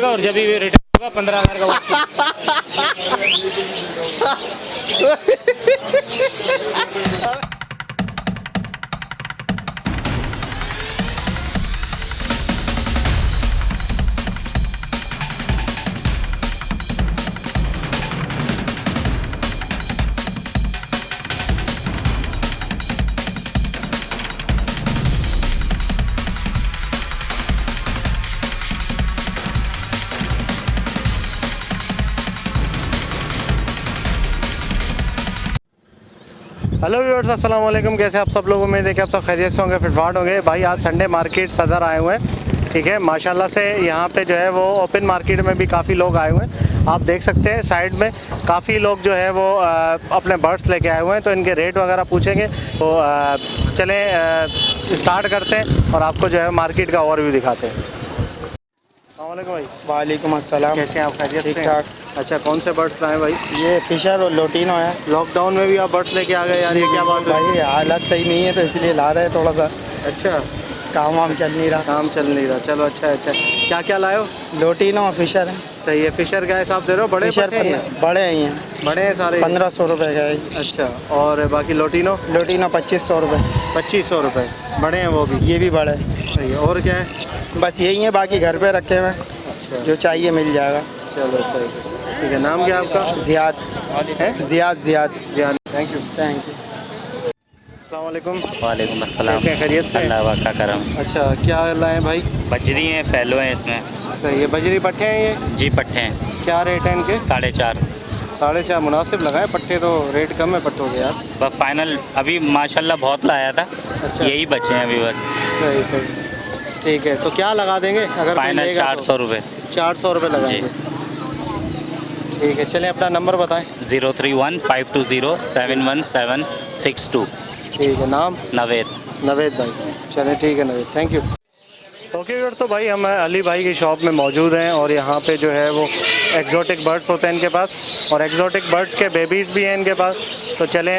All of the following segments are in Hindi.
जाएगा और जब भी रिटर्न होगा 15,000 का वापस। हेलो व्यूअर्स, अस्सलाम वालेकुम। कैसे आप सब लोग? उम्मीद है कि आप सब खैरियत से होंगे, फिटफाट होंगे। भाई आज संडे मार्केट सदर आए हुए हैं, ठीक है। माशाल्लाह से यहाँ पे जो है वो ओपन मार्केट में भी काफ़ी लोग आए हुए हैं। आप देख सकते हैं साइड में काफ़ी लोग जो है वो अपने बर्ड्स लेके आए हुए हैं, तो इनके रेट वगैरह पूछेंगे। तो चलें स्टार्ट करते हैं और आपको जो है मार्केट का ओवरव्यू दिखाते हैं। अस्सलामुअलैकुम भाई। वालेकुम अस्सलाम। कैसे हैं आप? खैरियत से? ठीक ठाक। अच्छा, कौन से बर्ड्स लाए भाई? ये फिशर और लोटिनो है। लॉकडाउन में भी आप बर्ड्स लेके आ गए यार, ये क्या बात है भाई हालत सही नहीं है तो इसलिए ला रहे हैं थोड़ा सा। अच्छा, काम वाम चल नहीं रहा। काम चल नहीं रहा। चलो अच्छा है, अच्छा। क्या क्या लाए हो? लोटिनो और फिशर है। सही है। फिशर का हिसाब दे रहे हो? बड़े फिशर पट्टे हैं ये? बड़े हैं, बड़े हैं सारे? 1500 रुपये का है। अच्छा, और बाकी लोटिनो? लोटिनो 2500 रुपये। 2500 रुपये। बड़े हैं वो भी? ये भी बड़े हैं। सही है। और क्या है? बस यही है, बाकी घर पे रखे हुए हैं, अच्छा, जो चाहिए मिल जाएगा। चलो सही है, ठीक है। नाम क्या है आपका? जियाद है? Ziyad. Thank you. Thank you. अस्सलाम वालेकुम। वालेकुम अस्सलाम। कैसे हैं? खैरियत से? अल्लाह का करम। अच्छा, क्या लाए भाई? बजरी हैं, फैलो हैं इसमें। सही है। बजरी पट्टे हैं ये? जी पट्टे हैं। क्या रेट है इनके? 4.5। 4.5 मुनासिब लगाए। पट्टे तो रेट कम है पट्टों के यार। बस फाइनल अभी माशाल्लाह बहुत लाया था। अच्छा, यही बचे हैं अभी बस। सही सही, ठीक है। तो क्या लगा देंगे अगर कोई फाइनल लेगा? 400 रुपये। 400 रुपये लगाएंगे, ठीक है। चलें, अपना नंबर बताएं। 03152071762। ठीक है। नाम? नवेद। नवेद भाई। चलें, ठीक है Naved, thank you. Okay viewer, तो भाई हम अली भाई की शॉप में मौजूद हैं और यहाँ पे जो है वो एक्जोटिक बर्ड्स होते हैं इनके पास, और एक्जोटिक बर्ड्स के बेबीज़ भी हैं इनके पास। तो चलें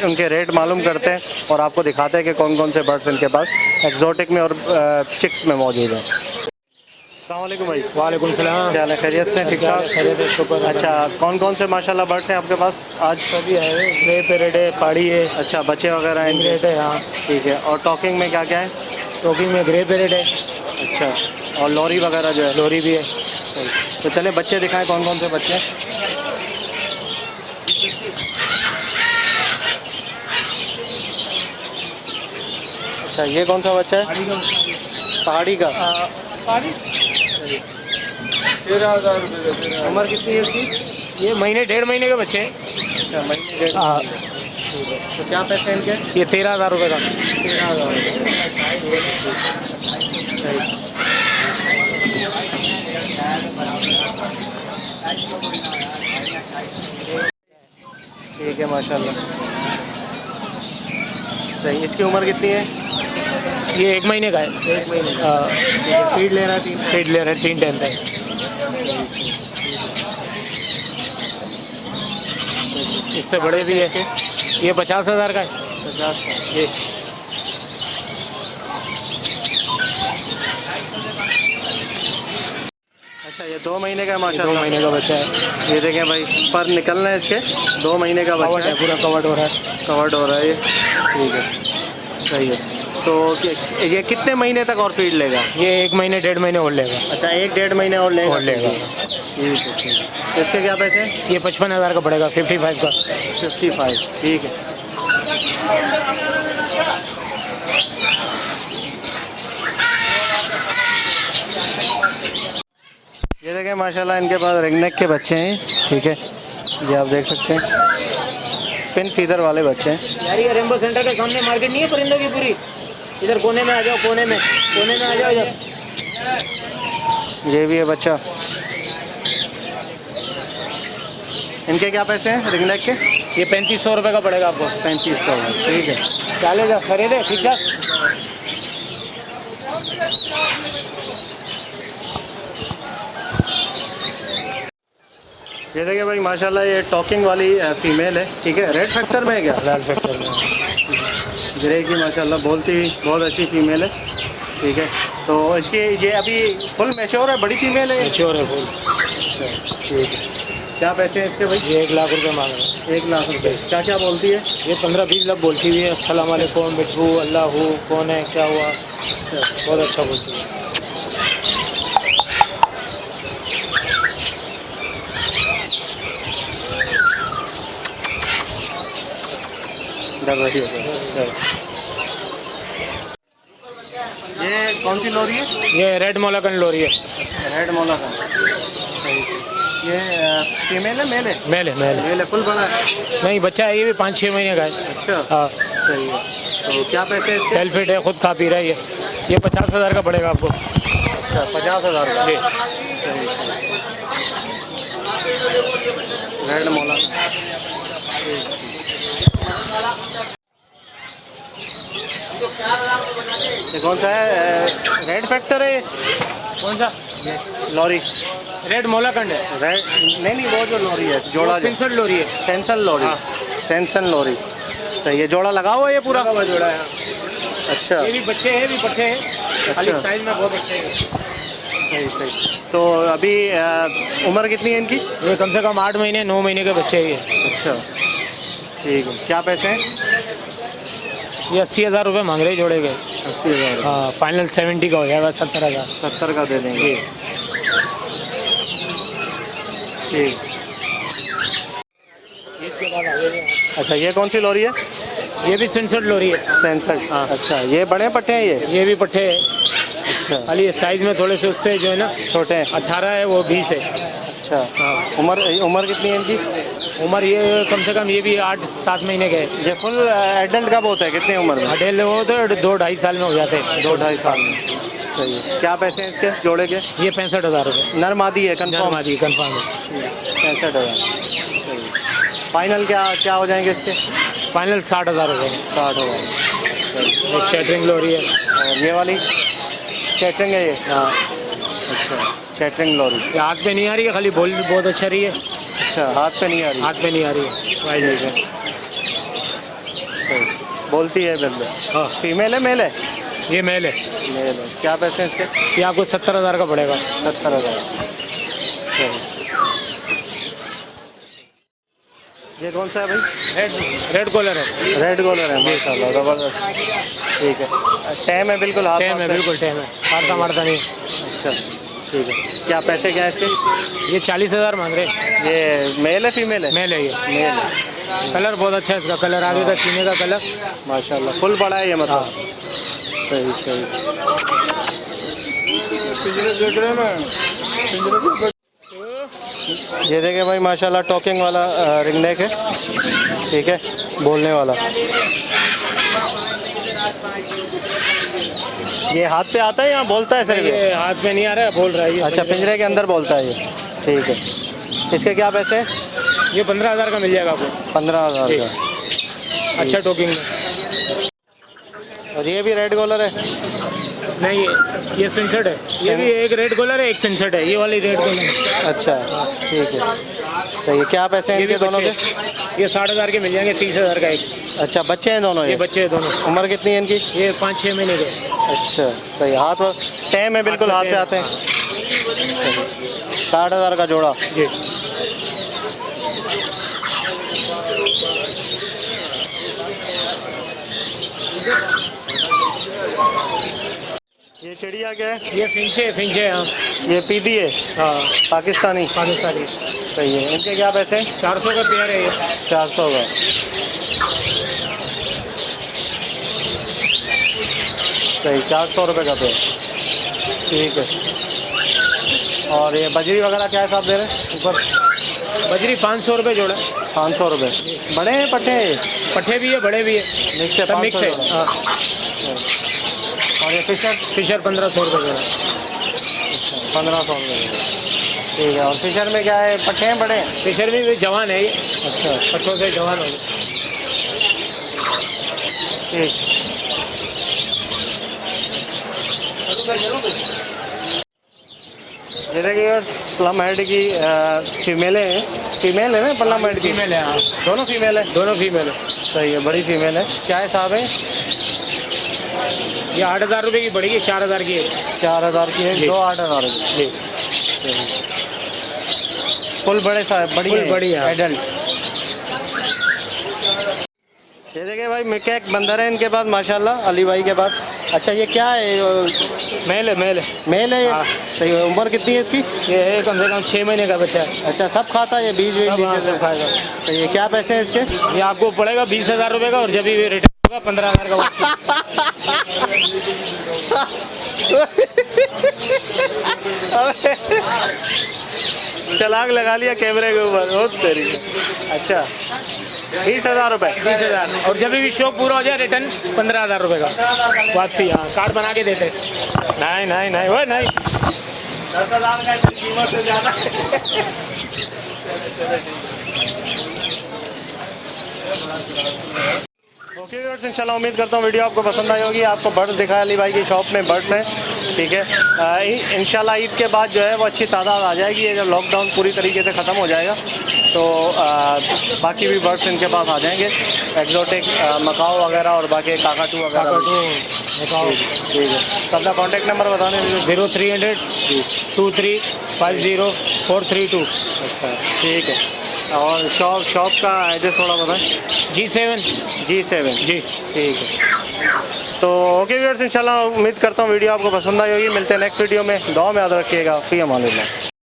उनके रेट मालूम करते हैं और आपको दिखाते हैं कि कौन कौन से बर्ड्स इनके पास एक्जोटिक में और चिक्स में मौजूद हैं। अस्सलाम वालेकुम भाई। वालेकुम सलाम। क्या हाल है? खैरियत से? ठीक ठाक। खैरियत है, शुक्र। अच्छा, कौन कौन से माशाल्लाह बर्ड्स हैं आपके पास आज? सभी है, ग्रे पेरेट है, पहाड़ी है, अच्छा, बच्चे वगैरह हैं इनके? ग्रेट है। हाँ, ठीक है। और टॉकिंग में क्या क्या है? टोकिंग में ग्रे पेरेट है। अच्छा, और लॉरी वगैरह जो है? लोरी भी है। सही। तो चले बच्चे दिखाएं, कौन कौन से बच्चे हैं? अच्छा, ये कौन सा बच्चा है? पहाड़ी का? 13,000 रुपये। उम्र कितनी है इसकी? ये महीने 1.5 महीने के बच्चे हैं। अच्छा, महीने 1.5। हाँ, तो क्या पैसे हैं इनके? ये 13,000 रुपये का। 13,000। सही। ठीक है, माशाल्लाह। सही। इसकी उम्र कितनी है? ये 1 महीने का है। 1 महीने। फीड ले रहा है 3? फीड ले रहे हैं 3 टाइम पे। इससे बड़े भी है। ये 50,000 का है। 50 का। ये अच्छा, ये 2 महीने का है 2 माशाल्लाह। महीने का बच्चा है। ये देखें भाई, पर निकल रहे हैं इसके। 2 महीने का कवर्ड बच्चा है, है, पूरा कवर्ड हो रहा है। कवर्ड हो रहा है ये। ठीक है, सही है। तो ये कितने महीने तक और फीड लेगा? ये 1 महीने 1.5 महीने और लेगा। अच्छा, 1-1.5 महीने और लेगा? और लेगा। ठीक है, ठीक है। तो इसके क्या पैसे हैं? ये 55,000 का पड़ेगा, 55 का। 55, ठीक है। ये देखें माशाल्लाह, इनके पास रिंगनेक के बच्चे हैं, ठीक है। ये आप देख सकते हैं, पिन फीदर वाले बच्चे हैं। यार ये रेनबो सेंटर के सामने मार्केट नहीं है परिंदों की पूरी? इधर कोने में आ जाओ, कोने में आ जाओ इधर। ये भी है बच्चा। इनके क्या पैसे हैं रिंगनेक के? ये 3500 रुपये का पड़ेगा आपको। 3500, ठीक है। चाले जा खरीदे, ठीक है। ये देखिए भाई माशाल्लाह, ये टॉकिंग वाली फीमेल है, ठीक है। रेड फैक्टर में है क्या? लाल फैक्टर में। ग्रे की माशाल्लाह बोलती बहुत अच्छी फीमेल है, ठीक है। तो इसकी ये अभी फुल मैच्योर है, बड़ी फीमेल है? मैच्योर है फुल। ठीक है। क्या पैसे हैं इसके भाई? ये 1 लाख रुपए मांग रहे हैं। 1 लाख रुपए। क्या क्या बोलती है? ये 15-20 लाख बोलती हुई है, अस्सलाम वालेकुम मिठू, अल्लाह हूँ, कौन है, क्या हुआ, बहुत अच्छा बोलती है। ये कौन सी लोरी है? ये रेड मोलाकन लोरी है। रेड मोला का। ये फीमेल है मेल है? मेल है, मेल है। मेल है, फुल बड़ा है? नहीं, बच्चा है, ये भी 5-6 महीने का है। अच्छा, हाँ, सही है। तो क्या पैसे हैं इसके? सेल्फ फिट है, खुद खा पी रहा है ये 50,000 का पड़ेगा आपको। अच्छा, 50,000 का। जी। रेड मोला। ये कौन सा है? रेड फैक्टर है? कौन सा? लॉरी? रेड मोलाकंड है। रेड नहीं, वो जो लॉरी है, जोड़ा जो। सेंसर लोरी है। सेंसन लॉरी। हाँ। सेंसन लॉरी। सही है। जोड़ा लगा हुआ है ये पूरा? पूरा जोड़ा है। अच्छा, ये भी बच्चे हैं, भी पट्टे हैं, खाली अच्छा। साइज में बहुत अच्छे हैं। सही सही। तो अभी उम्र कितनी है इनकी? ये कम से कम 8 महीने 9 महीने के बच्चे हैं ये। अच्छा, ठीक है। क्या पैसे हैं? ये 80,000 रुपये मांग रहे जोड़े के। 80,000। हाँ, फाइनल 70 का हो जाएगा, 70,000। 70 का दे देंगे। जी। ठीक। इसके बाद आगे अच्छा, ये कौन सी लॉरी है? ये भी सेंसर लोरी है। सेंसर। हाँ। अच्छा, ये बड़े पट्टे हैं ये? ये भी पट्टे हैं, अच्छा, खाली साइज में थोड़े से उससे जो है ना छोटे हैं। 18 है, वो 20 है। अच्छा, हाँ। उम्र कितनी है इनकी? उम्र ये कम से कम ये भी 8-7 महीने के है। ये फुल एडल्ट कब होता है, कितनी उम्र में? अडेल वो तो 2-2.5 साल में हो जाते हैं। 2-2.5 साल में। सही है। क्या पैसे हैं इसके जोड़े के? ये 65,000 रुपये। नर मादी है कंफर्म? नरमादी कन्फर्म है। 65,000। फाइनल क्या हो जाएंगे इसके? फाइनल 60,000 रुपये। 60,000। एक शैटरिंग लोरी है। और ये वाली चैटरिंग है ये? हाँ, अच्छा, चैटरिंग लॉरी। ये हाथ पे नहीं आ रही है, खाली बोल बहुत अच्छा रही है। अच्छा, हाथ पे नहीं आ रही? हाथ पे नहीं आ रही है, वाइड है। सही। बोलती है बिल्कुल? हाँ, फीमेल है मेल है? ये मेल है। मेल है। क्या पैसे हैं इसके? ये आपको 70,000 का पड़ेगा। 70,000। सही। ये कौन सा है भाई? रेड कॉलर है। रेड कॉलर है, माशाल्लाह ज़बरदस्त। ठीक है। टैम है बिल्कुल? हाथ टैम है, बिल्कुल टैम है, मारता मारता नहीं। अच्छा, ठीक है। क्या पैसे क्या है इसके? ये 40,000 मांग रहे। ये मेल है फीमेल है? मेल है ये। मेल है। कलर बहुत अच्छा है इसका, कलर आगे का सीने का कलर माशाल्लाह फुल बड़ा है ये मतलब। हाँ। सही सही। ये देखें भाई, माशाल्लाह टॉकिंग वाला रिंग नेक है। ठीक है, बोलने वाला। ये हाथ पे आता है या बोलता है सिर्फ? ये हाथ में नहीं आ रहा है, बोल रहा है ये। अच्छा, पिंजरे के अंदर बोलता है ये। ठीक है। इसके क्या पैसे? ये 15,000 का मिल जाएगा आपको। 15,000 का। अच्छा टोकिंग में। और ये भी रेड कॉलर है? नहीं, ये सेंसर्ड है। ये भी एक रेड कॉलर है, एक सेंसर्ड है। ये वाली रेड कॉलर है। अच्छा, ठीक है। तो ये क्या पैसे हैं ये भी इनके दोनों के? ये 60,000 के मिल जाएंगे, 30,000 का एक। अच्छा, बच्चे हैं दोनों ये बच्चे हैं दोनों। उम्र कितनी है इनकी? ये 5-6 महीने के। अच्छा, सही। हाथ टैम है बिल्कुल, हाथ पे आते हैं। 60,000 का जोड़ा। जी। ये चिड़िया क्या है? ये फिंचे हाँ। ये पीदी है? हाँ, पाकिस्तानी? पाकिस्तानी। सही है। इनके क्या पैसे? 400 का पेयर है ये। 400 का। सही, 400 रुपये का पे। ठीक है। और ये बजरी वगैरह क्या हिसाब दे रहे हैं ऊपर? बजरी 500 रुपये जोड़ा। 500 रुपये। बड़े हैं पट्टे हैं? पट्टे भी है, बड़े भी है, मिक्स है? सब मिक्स है। 500 हाँ। और ये फिशर 1500 रुपये जोड़ा। 1500 रुपये। ठीक है। और फिशर में क्या है, पट्टे हैं बड़े हैं? फिशर में भी जवान है ये, अच्छा, पट्टों से जवान हो गए। ठीक। ये देखिए प्लम हेड की फीमेल है ना? प्लम हेड की फीमेल है हाँ। दोनों फीमेल है? दोनों फीमेल है। सही है, बड़ी फीमेल है। क्या हिसाब है? ये 8,000 रुपये की पड़ेगी, 4,000 की है। 4,000 की है, जी। 2,8,000 जी फुल बड़े साहब, फुल बढ़िया। एडल्ट। ये देखिए भाई मिकैक बंदर है इनके पास माशाल्लाह, अली भाई के पास। अच्छा ये क्या है, मेल है, मेल है। मेल है ये? हाँ। सही है। उम्र कितनी है इसकी? ये है कम से कम 6 महीने का बच्चा है। अच्छा सब खाता है ये, बीज वीज सब, हाँ, नीचे से सब खाएगा। तो ये क्या पैसे हैं इसके? ये आपको पड़ेगा 20,000 रुपये का, और जब भी रिटर्न होगा 15,000 का वापस। चलाक लगा लिया कैमरे के ऊपर, बहुत तरीके। अच्छा 20,000 रुपये। 20,000, और जब भी शो पूरा हो जाए रिटर्न 15,000 रुपये का वापसी। हाँ, कार्ड बना के देते। नहीं नहीं नहीं, वो नहीं। 10,000 का इतनी कीमत से ज़्यादा। ओके व्यूअर्स, इंशाल्लाह उम्मीद करता हूँ वीडियो आपको पसंद आई होगी। आपको बर्ड्स दिखाया अली भाई की शॉप में बर्ड्स हैं, ठीक है। इंशाल्लाह ईद के बाद जो है वो अच्छी तादाद आ जाएगी। ये जब लॉकडाउन पूरी तरीके से ख़त्म हो जाएगा तो बाकी भी बर्ड्स इनके पास आ जाएंगे, एग्जोटिक मकाओ वगैरह और बाकी काकाटू वगैरह। ठीक है, तो अपना कॉन्टैक्ट नंबर बताने दीजिए। 0300 2350 432। अच्छा ठीक है, और शॉप का एड्रेस थोड़ा बताएं। G7 G7 जी। ठीक है। तो ओके व्यूअर्स, इंशाल्लाह उम्मीद करता हूँ वीडियो आपको पसंद आई होगी। मिलते हैं नेक्स्ट वीडियो में, दुआ में याद रखिएगा। फ़ी अमानिल्लाह।